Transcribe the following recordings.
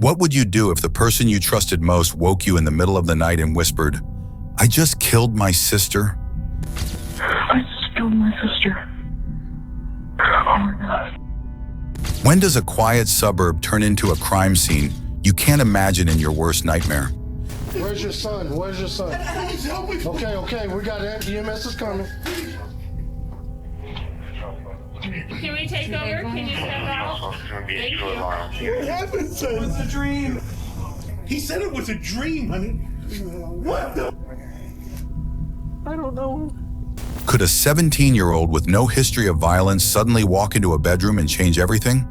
What would you do if the person you trusted most woke you in the middle of the night and whispered, "I just killed my sister"? I just killed my sister. Oh my God. When does a quiet suburb turn into a crime scene you can't imagine in your worst nightmare? Where's your son? Where's your son? Okay, we got it. EMS is coming. Can we take over? Can you step out? Thank you. What happened, son? It was a dream. He said it was a dream, honey. What the? I don't know. Could a 17-year-old with no history of violence suddenly walk into a bedroom and change everything?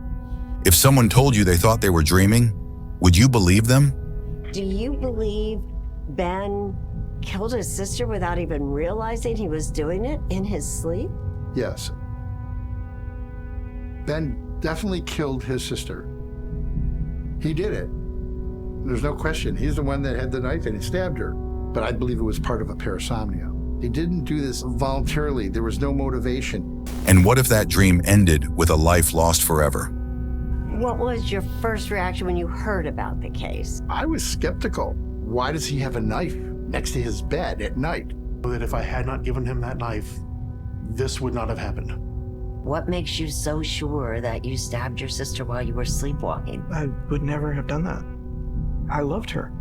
If someone told you they thought they were dreaming, would you believe them? Do you believe Ben killed his sister without even realizing he was doing it in his sleep? Yes. Ben definitely killed his sister. He did it. There's no question. He's the one that had the knife and he stabbed her. But I believe it was part of a parasomnia. He didn't do this voluntarily. There was no motivation. And what if that dream ended with a life lost forever? What was your first reaction when you heard about the case? I was skeptical. Why does he have a knife next to his bed at night? That if I had not given him that knife, this would not have happened. What makes you so sure that you stabbed your sister while you were sleepwalking? I would never have done that. I loved her.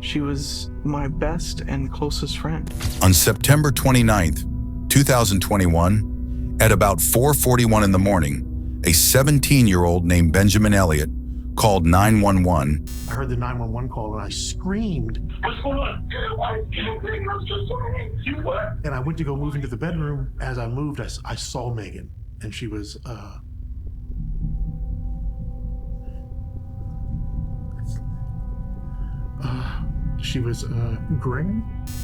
She was my best and closest friend. On September 29th, 2021, at about 4:41 in the morning, a 17-year-old named Benjamin Elliott called 911. I heard the 911 call and I screamed. What's going on? I'm so sorry. You what? And I went to go move into the bedroom. As I moved, I saw Meghan, and she was, gray.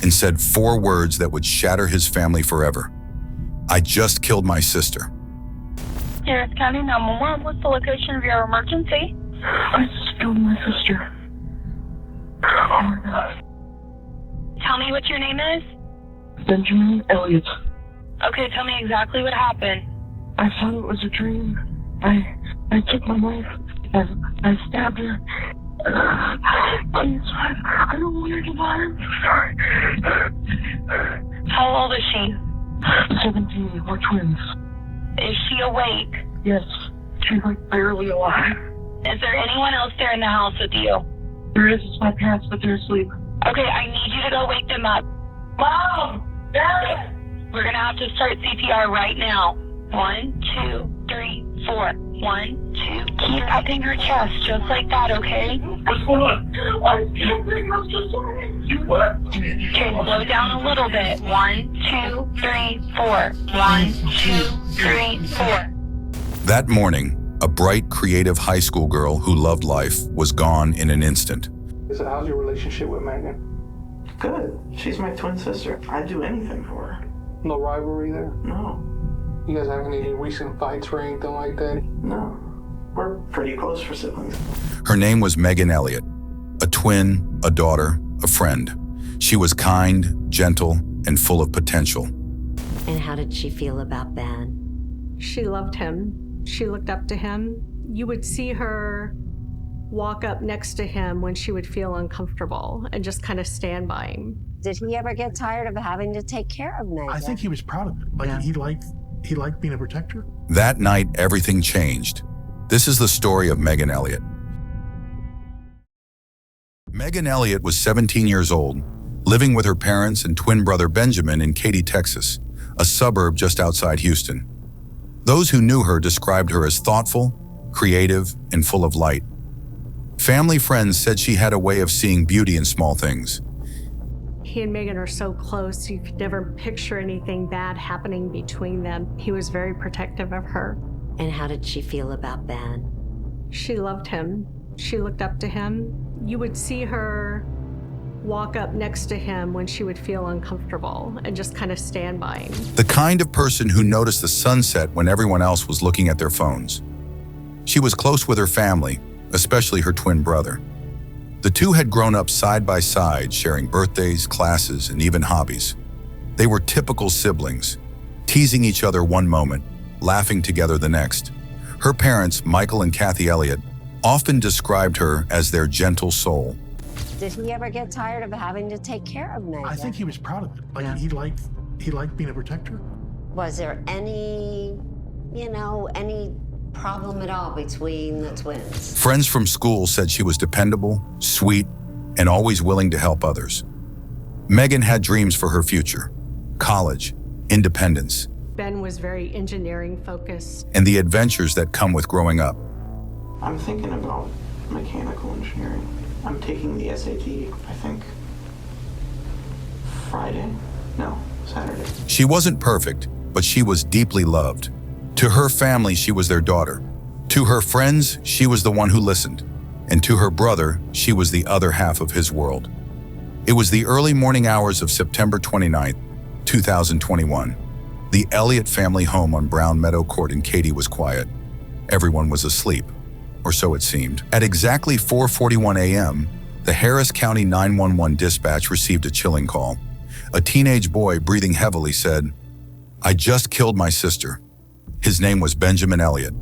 And said 4 words that would shatter his family forever. "I just killed my sister." Harris County 911, what's the location of your emergency? I just killed my sister. Oh my God. Tell me what your name is. Benjamin Elliott. Okay, tell me exactly what happened. I thought it was a dream. I took my knife and I stabbed her. Please, I don't want her to die. I'm so sorry. How old is she? 17, we're twins. Is she awake? Yes, she's like barely alive. Is there anyone else there in the house with you? There is, it's my parents, but they're asleep. Okay, I need you to go wake them up. Mom! Dad! We're gonna have to start CPR right now. 1, 2, 3, 4. 1, 2. Keep cupping her chest just like that, okay? What's going on? I'm so sorry. You what? Okay, slow down a little bit. 1, 2, 3, 4. 1, 2, 3, 4. That morning, a bright, creative high school girl who loved life was gone in an instant. So how's your relationship with Meghan? Good. She's my twin sister. I'd do anything for her. No rivalry there? No. You guys having any recent fights or anything like that? No. We're pretty close for siblings. Her name was Meghan Elliott, a twin, a daughter, a friend. She was kind, gentle, and full of potential. And how did she feel about Ben? She loved him. She looked up to him. You would see her walk up next to him when she would feel uncomfortable and just kind of stand by him. Did he ever get tired of having to take care of Meghan? I think he was proud of it. Like, Yeah. he liked being a protector. That night, everything changed. This is the story of Meghan Elliott. Meghan Elliott was 17 years old, living with her parents and twin brother Benjamin in Katy, Texas, a suburb just outside Houston. Those who knew her described her as thoughtful, creative, and full of light. Family friends said she had a way of seeing beauty in small things. He and Meghan are so close, you could never picture anything bad happening between them. He was very protective of her. And how did she feel about Ben? She loved him. She looked up to him. You would see her walk up next to him when she would feel uncomfortable and just kind of stand by him. The kind of person who noticed the sunset when everyone else was looking at their phones. She was close with her family, especially her twin brother. The two had grown up side by side, sharing birthdays, classes, and even hobbies. They were typical siblings, teasing each other one moment, laughing together the next. Her parents, Michael and Kathy Elliott, often described her as their gentle soul. Did he ever get tired of having to take care of Meghan? I think he was proud of it. Like he liked being a protector. Was there any problem at all between the twins? Friends from school said she was dependable, sweet, and always willing to help others. Meghan had dreams for her future: college, independence, Ben was very engineering focused. and the adventures that come with growing up. I'm thinking about mechanical engineering. I'm taking the SAT, I think, Saturday. She wasn't perfect, but she was deeply loved. To her family, she was their daughter. To her friends, she was the one who listened. And to her brother, she was the other half of his world. It was the early morning hours of September 29, 2021. The Elliott family home on Brown Meadow Court in Katy was quiet. Everyone was asleep, or so it seemed. At exactly 4:41 a.m., the Harris County 911 dispatch received a chilling call. A teenage boy, breathing heavily, said, "I just killed my sister." His name was Benjamin Elliott.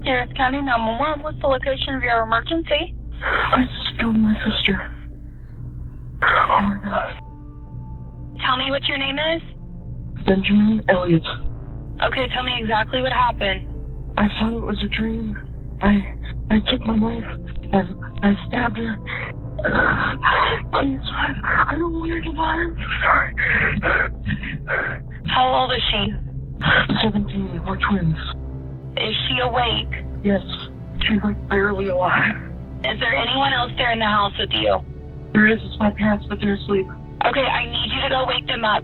Harris County 911, what's the location of your emergency? I just killed my sister. Oh my God. Tell me what your name is. Benjamin Elliott. Okay, tell me exactly what happened. I thought it was a dream. I took my knife and I stabbed her. Please, I don't want her to die. I'm sorry. How old is she? 17. We're twins. Is she awake? Yes. She's like barely alive. Is there anyone else there in the house with you? There is. It's my parents, but they're asleep. Okay, I need you to go wake them up.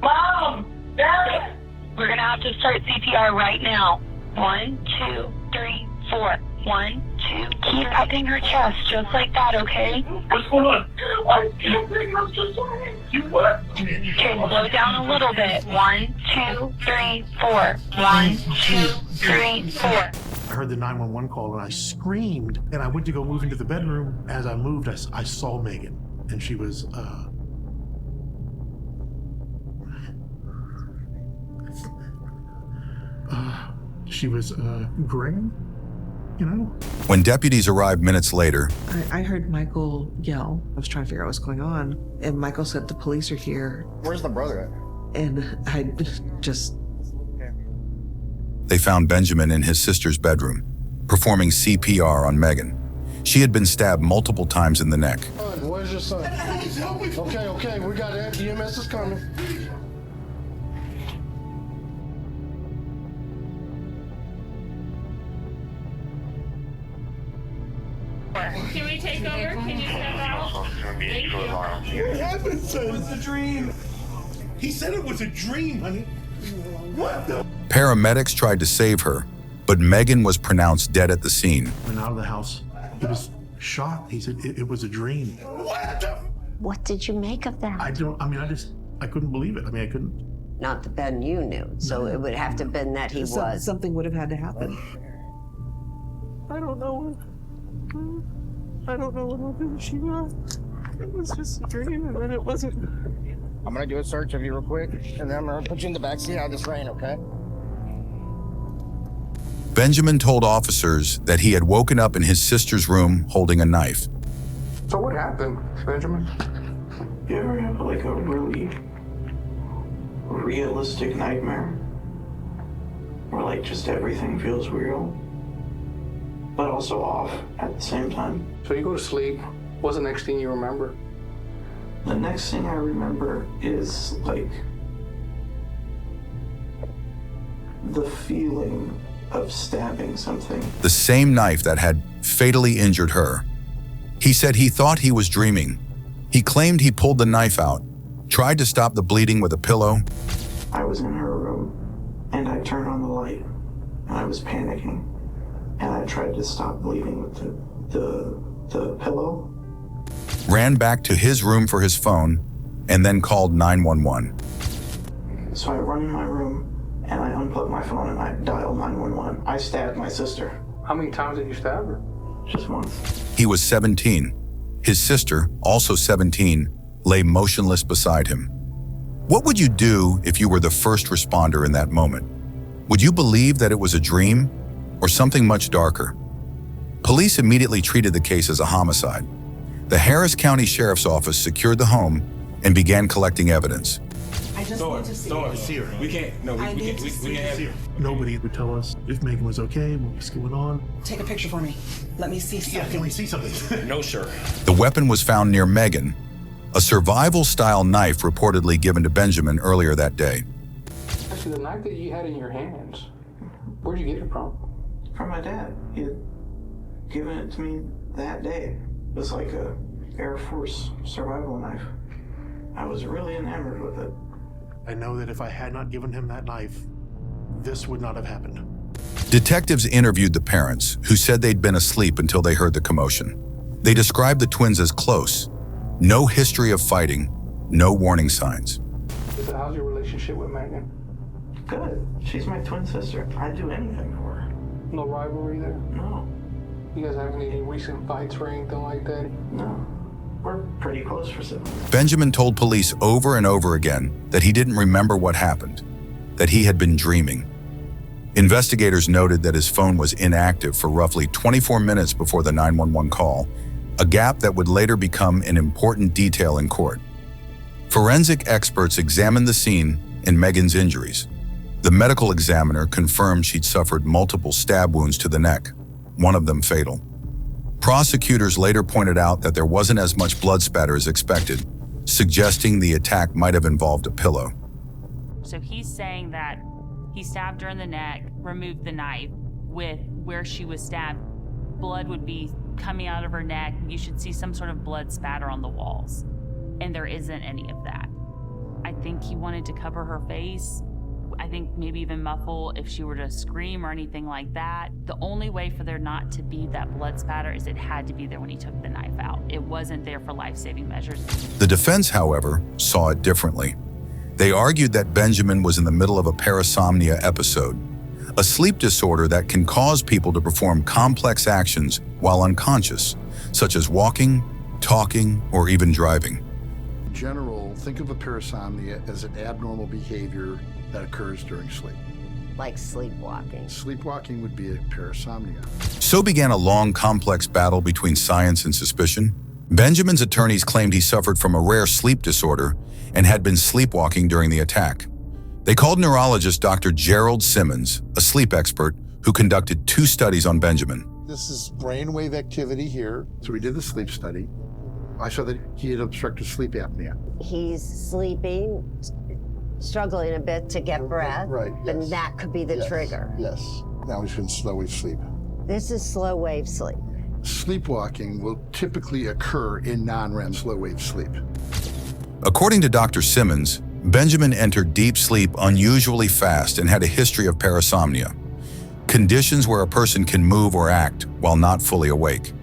Mom! Dad! We're gonna have to start CPR right now. 1, 2, 3, 4. 1, 2. Keep cupping her chest just like that, okay? What's going on? I can't think. I'm so sorry. You what? Okay, slow down a little bit. 1, 2, 3, 4. 1, 2, 3, 4. I heard the 911 call and I screamed and I went to go move into the bedroom. As I moved, I saw Meghan and she was, gray, you know? When deputies arrived minutes later, I heard Michael yell. I was trying to figure out what's going on. And Michael said, "The police are here." Where's the brother at? And I just... they found Benjamin in his sister's bedroom, performing CPR on Meghan. She had been stabbed multiple times in the neck. Where's your son? Okay, we got it. EMS is coming. Can we take over? Can you step out? Thank you. What happened, son? It was a dream. He said it was a dream, honey. What the? Paramedics tried to save her, but Meghan was pronounced dead at the scene. Went out of the house. He was shocked. He said it was a dream. What the? What did you make of that? I couldn't believe it. I couldn't. Not the Ben you knew, so it would have to have been that he was. Something would have had to happen. I don't know. I don't know what happened. She was. It was just a dream, and then it wasn't. I'm gonna do a search of you real quick, and then I'm gonna put you in the back seat out of this rain, okay? Benjamin told officers that he had woken up in his sister's room holding a knife. So what happened, Benjamin? You ever have like a really realistic nightmare? Where like just everything feels real, but also off at the same time? So you go to sleep. What's the next thing you remember? The next thing I remember is like the feeling of stabbing something. The same knife that had fatally injured her. He said he thought he was dreaming. He claimed he pulled the knife out, tried to stop the bleeding with a pillow. I was in her room and I turned on the light and I was panicking and I tried to stop bleeding with the pillow. Ran back to his room for his phone and then called 911. So I run in my room and I unplug my phone and I dial 911. I stabbed my sister. How many times did you stab her? Just once. He was 17. His sister, also 17, lay motionless beside him. What would you do if you were the first responder in that moment? Would you believe that it was a dream or something much darker? Police immediately treated the case as a homicide. The Harris County Sheriff's Office secured the home and began collecting evidence. I just need to see her. her. We can't. No, we can't. We can't have her. Nobody would tell us if Meghan was okay, what was going on. Take a picture for me. Let me see something. Yeah, can we see something? No, sir. The weapon was found near Meghan, a survival-style knife reportedly given to Benjamin earlier that day. Actually, the knife that you had in your hands, where'd you get it from? From my dad. He had given it to me that day. It was like a Air Force survival knife. I was really enamored with it. I know that if I had not given him that knife, this would not have happened. Detectives interviewed the parents, who said they'd been asleep until they heard the commotion. They described the twins as close. No history of fighting, no warning signs. So how's your relationship with Meghan? Good. She's my twin sister. I'd do anything for her. No rivalry there? No. You guys having any recent fights or anything like that? No. We're pretty close for siblings. Benjamin told police over and over again that he didn't remember what happened, that he had been dreaming. Investigators noted that his phone was inactive for roughly 24 minutes before the 911 call, a gap that would later become an important detail in court. Forensic experts examined the scene and Meghan's injuries. The medical examiner confirmed she'd suffered multiple stab wounds to the neck, one of them fatal. Prosecutors later pointed out that there wasn't as much blood spatter as expected, suggesting the attack might have involved a pillow. So he's saying that he stabbed her in the neck, removed the knife with where she was stabbed. Blood would be coming out of her neck. You should see some sort of blood spatter on the walls. And there isn't any of that. I think he wanted to cover her face. I think maybe even muffle if she were to scream or anything like that. The only way for there not to be that blood spatter is it had to be there when he took the knife out. It wasn't there for life-saving measures. The defense, however, saw it differently. They argued that Benjamin was in the middle of a parasomnia episode, a sleep disorder that can cause people to perform complex actions while unconscious, such as walking, talking, or even driving. In general, think of a parasomnia as an abnormal behavior that occurs during sleep. Like sleepwalking. Sleepwalking would be a parasomnia. So began a long, complex battle between science and suspicion. Benjamin's attorneys claimed he suffered from a rare sleep disorder and had been sleepwalking during the attack. They called neurologist Dr. Gerald Simmons, a sleep expert who conducted 2 studies on Benjamin. This is brainwave activity here. So we did the sleep study. I saw that he had obstructive sleep apnea. He's sleeping, struggling a bit to get breath. Right, yes. And that could be the trigger. Yes. Now he's in slow wave sleep. This is slow wave sleep. Sleepwalking will typically occur in non-REM slow wave sleep. According to Dr. Simmons, Benjamin entered deep sleep unusually fast and had a history of parasomnia, conditions where a person can move or act while not fully awake.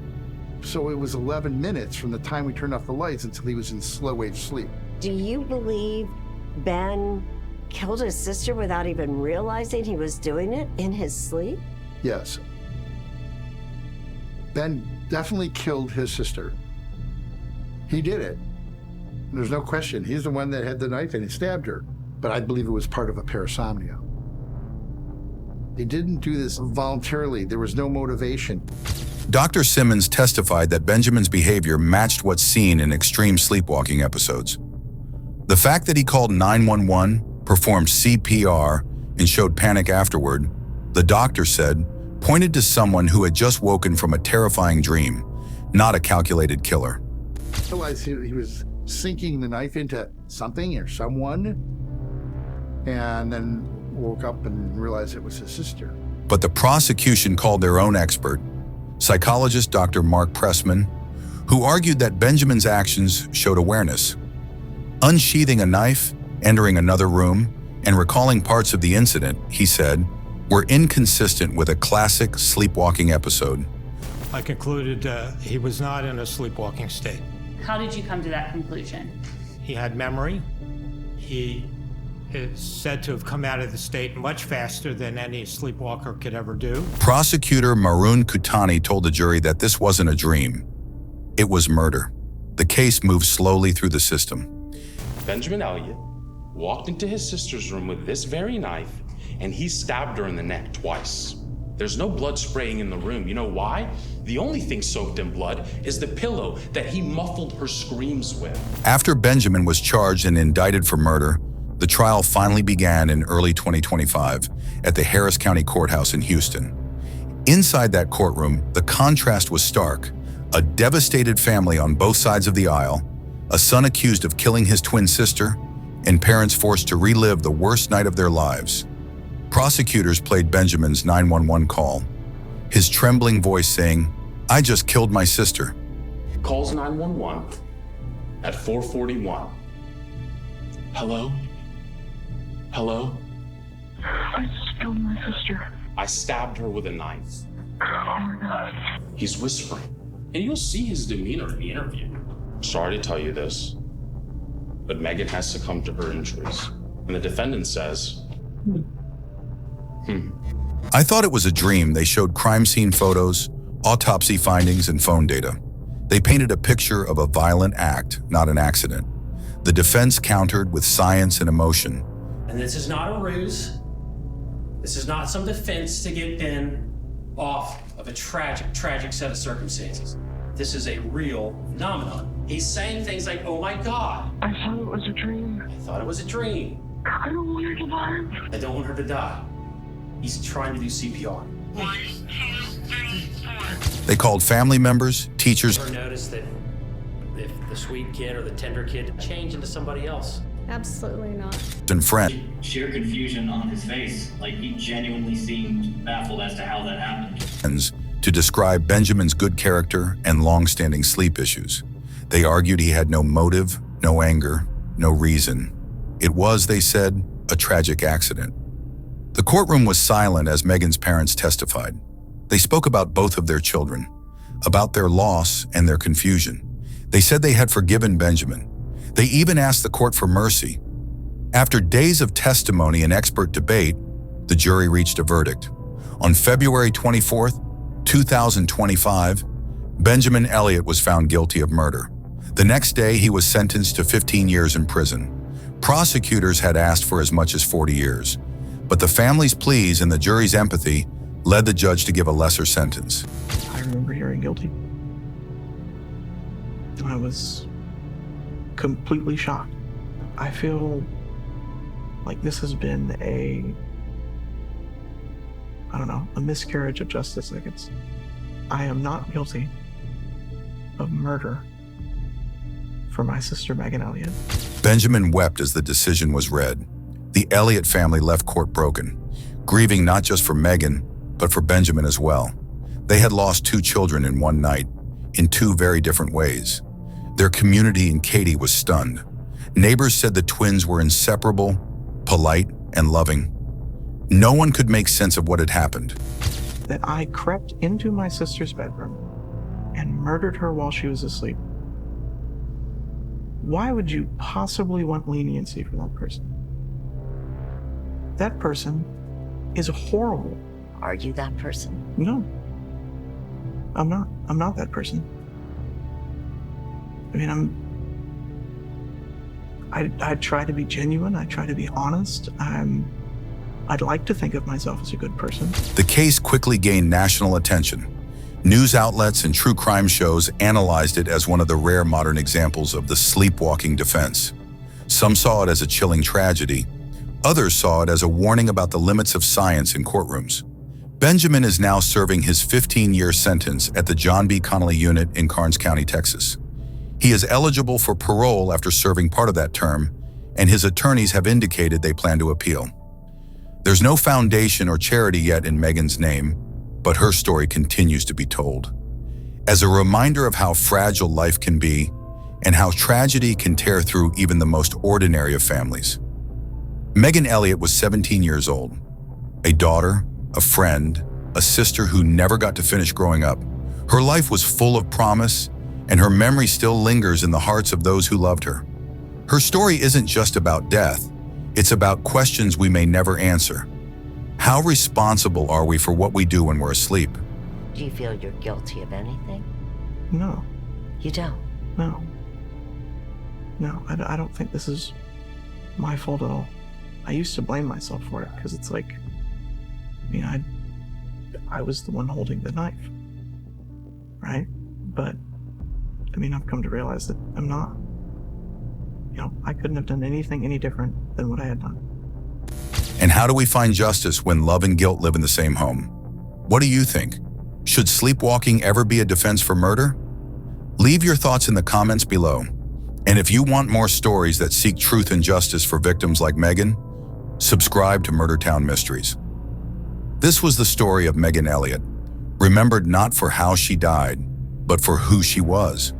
So it was 11 minutes from the time we turned off the lights until he was in slow wave sleep. Do you believe Ben killed his sister without even realizing he was doing it in his sleep? Yes. Ben definitely killed his sister. He did it. There's no question. He's the one that had the knife and he stabbed her. But I believe it was part of a parasomnia. He didn't do this voluntarily. There was no motivation. Dr. Simmons testified that Benjamin's behavior matched what's seen in extreme sleepwalking episodes. The fact that he called 911, performed CPR, and showed panic afterward, the doctor said, pointed to someone who had just woken from a terrifying dream, not a calculated killer. I realized he was sinking the knife into something or someone, and then woke up and realized it was his sister. But the prosecution called their own expert, psychologist Dr. Mark Pressman, who argued that Benjamin's actions showed awareness. Unsheathing a knife, entering another room, and recalling parts of the incident, he said, were inconsistent with a classic sleepwalking episode. I concluded he was not in a sleepwalking state. How did you come to that conclusion? He had memory. He is said to have come out of the state much faster than any sleepwalker could ever do. Prosecutor Maroon Kutani told the jury that this wasn't a dream. It was murder. The case moved slowly through the system. Benjamin Elliott walked into his sister's room with this very knife, and he stabbed her in the neck twice. There's no blood spraying in the room. You know why? The only thing soaked in blood is the pillow that he muffled her screams with. After Benjamin was charged and indicted for murder, the trial finally began in early 2025 at the Harris County Courthouse in Houston. Inside that courtroom, the contrast was stark. A devastated family on both sides of the aisle, a son accused of killing his twin sister, and parents forced to relive the worst night of their lives. Prosecutors played Benjamin's 911 call, his trembling voice saying, "I just killed my sister." Calls 911 at 4:41. Hello? Hello? I just killed my sister. I stabbed her with a knife. Oh my God. He's whispering, and you'll see his demeanor in the interview. Sorry to tell you this, but Meghan has succumbed to her injuries. And the defendant says, I thought it was a dream. They showed crime scene photos, autopsy findings, and phone data. They painted a picture of a violent act, not an accident. The defense countered with science and emotion. And this is not a ruse. This is not some defense to get Ben off of a tragic set of circumstances. This is a real phenomenon. He's saying things like, "Oh my God. I thought it was a dream. I thought it was a dream. I don't want her to die. I don't want her to die." He's trying to do CPR. 1, 2, 3, 4. They called family members, teachers, Ever notice that if the sweet kid or the tender kid change into somebody else? Absolutely not. and friends. Sheer confusion on his face, like he genuinely seemed baffled as to how that happened. To describe Benjamin's good character and long-standing sleep issues. They argued he had no motive, no anger, no reason. It was, they said, a tragic accident. The courtroom was silent as Meghan's parents testified. They spoke about both of their children, about their loss and their confusion. They said they had forgiven Benjamin. They even asked the court for mercy. After days of testimony and expert debate, the jury reached a verdict. On February 24th, 2025, Benjamin Elliott was found guilty of murder. The next day, he was sentenced to 15 years in prison. Prosecutors had asked for as much as 40 years, but the family's pleas and the jury's empathy led the judge to give a lesser sentence. I remember hearing guilty. I was completely shocked. I feel like this has been a miscarriage of justice, I guess. I am not guilty of murder for my sister, Meghan Elliott. Benjamin wept as the decision was read. The Elliott family left court broken, grieving not just for Meghan, but for Benjamin as well. They had lost 2 children in one night, in 2 very different ways. Their community in Katy was stunned. Neighbors said the twins were inseparable, polite, and loving. No one could make sense of what had happened. That I crept into my sister's bedroom and murdered her while she was asleep. Why would you possibly want leniency for that person? That person is horrible. Are you that person? No. I'm not. I'm not that person. I mean, I try to be genuine. I try to be honest. I'd like to think of myself as a good person. The case quickly gained national attention. News outlets and true crime shows analyzed it as one of the rare modern examples of the sleepwalking defense. Some saw it as a chilling tragedy. Others saw it as a warning about the limits of science in courtrooms. Benjamin is now serving his 15-year sentence at the John B. Connolly Unit in Karnes County, Texas. He is eligible for parole after serving part of that term, and his attorneys have indicated they plan to appeal. There's no foundation or charity yet in Meghan's name, but her story continues to be told. As a reminder of how fragile life can be and how tragedy can tear through even the most ordinary of families. Meghan Elliott was 17 years old, a daughter, a friend, a sister who never got to finish growing up. Her life was full of promise, and her memory still lingers in the hearts of those who loved her. Her story isn't just about death, it's about questions we may never answer. How responsible are we for what we do when we're asleep? Do you feel you're guilty of anything? No. You don't? No. No, I don't think this is my fault at all. I used to blame myself for it because it's like, I was the one holding the knife, right? But, I mean, I've come to realize that I'm not. You know, I couldn't have done anything any different than what I had done. And how do we find justice when love and guilt live in the same home? What do you think? Should sleepwalking ever be a defense for murder? Leave your thoughts in the comments below. And if you want more stories that seek truth and justice for victims like Meghan, subscribe to Murder Town Mysteries. This was the story of Meghan Elliott, remembered not for how she died, but for who she was.